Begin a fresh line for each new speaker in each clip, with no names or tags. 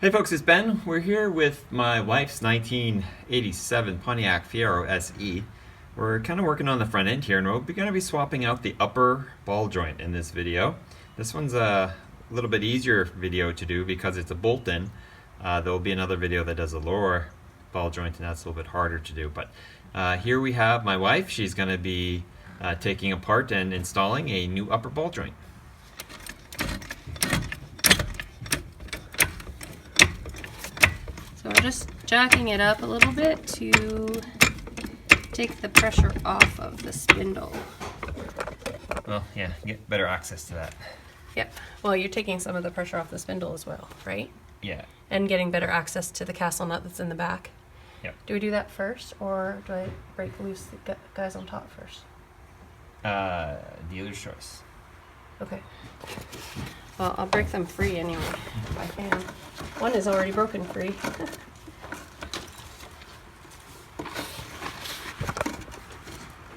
Hey folks, it's Ben. We're here with my wife's 1987 Pontiac Fiero SE. We're kind of working on the front end here, and we're going to be swapping out the upper ball joint in this video. This one's a little bit easier video to do because it's a bolt-in. There will be another video that does a lower ball joint, and that's a little bit harder to do. But here we have my wife. She's going to be taking apart and installing a new upper ball joint.
So we're just jacking it up a little bit to take the pressure off of the spindle.
Well, yeah, get better access to that.
Yep. Well, you're taking some of the pressure off the spindle as well, right?
Yeah.
And getting better access to the castle nut that's in the back.
Yep.
Do we do that first, or do I break loose the guys on top first?
Dealer's choice.
Okay. Well, I'll break them free anyway, if I can. One is already broken free.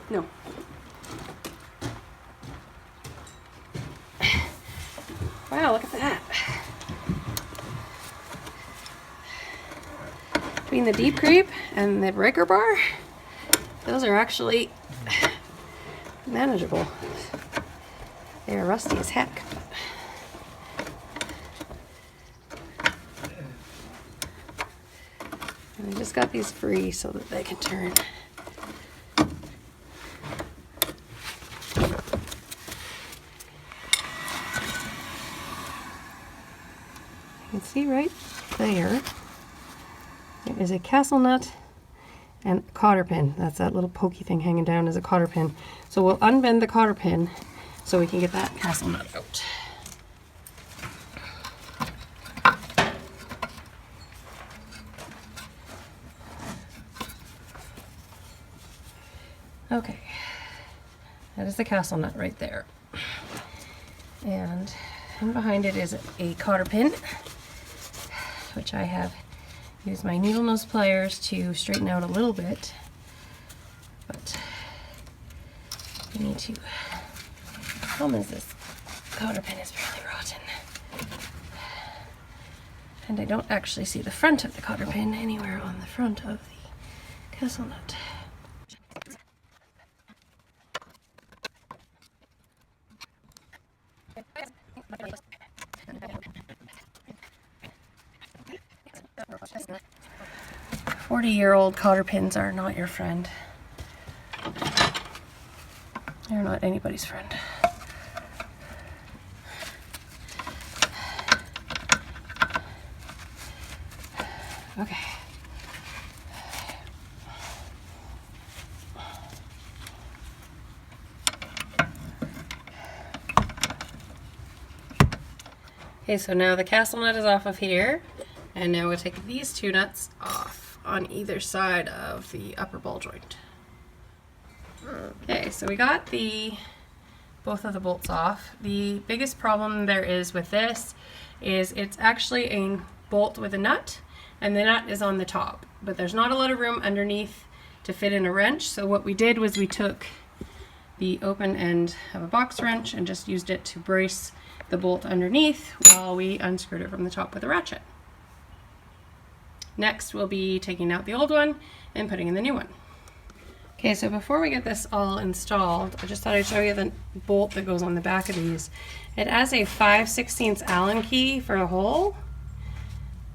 No. Wow, look at that. Between the deep creep and the breaker bar, those are actually manageable. They are rusty as heck. And I just got these free so that they can turn. You can see right there is a castle nut and cotter pin. That's that little pokey thing hanging down as a cotter pin. So we'll unbend the cotter pin so we can get that castle nut out. Okay, that is the castle nut right there. And behind it is a cotter pin, which I have used my needle nose pliers to straighten out a little bit. But we need to. The problem is this cotter pin is fairly rotten. And I don't actually see the front of the cotter pin anywhere on the front of the castle nut. "40-year-old cotter pins are not your friend. They're not anybody's friend." Okay. Okay, so now the castle nut is off of here, and now we'll take these two nuts off on either side of the upper ball joint. Okay, so we got both of the bolts off. The biggest problem there is with this is it's actually a bolt with a nut, and the nut is on the top, but there's not a lot of room underneath to fit in a wrench. So what we did was we took the open end of a box wrench and just used it to brace the bolt underneath while we unscrewed it from the top with a ratchet. Next, we'll be taking out the old one and putting in the new one. Okay, so before we get this all installed, I just thought I'd show you the bolt that goes on the back of these. It has a 5/16 Allen key for a hole.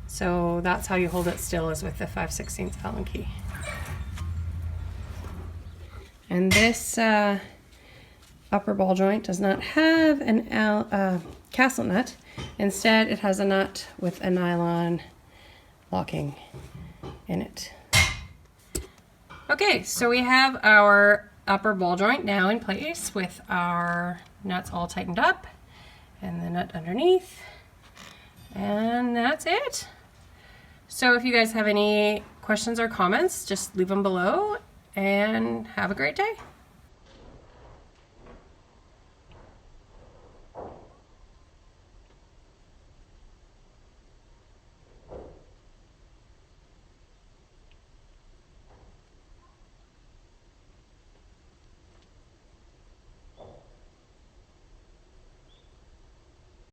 So that's how you hold it still, is with the 5/16 Allen key. And this upper ball joint does not have an castle nut. Instead, it has a nut with a nylon locking in it. Okay, so we have our upper ball joint now in place with our nuts all tightened up and the nut underneath, and that's it. So if you guys have any questions or comments, just leave them below, and have a great day.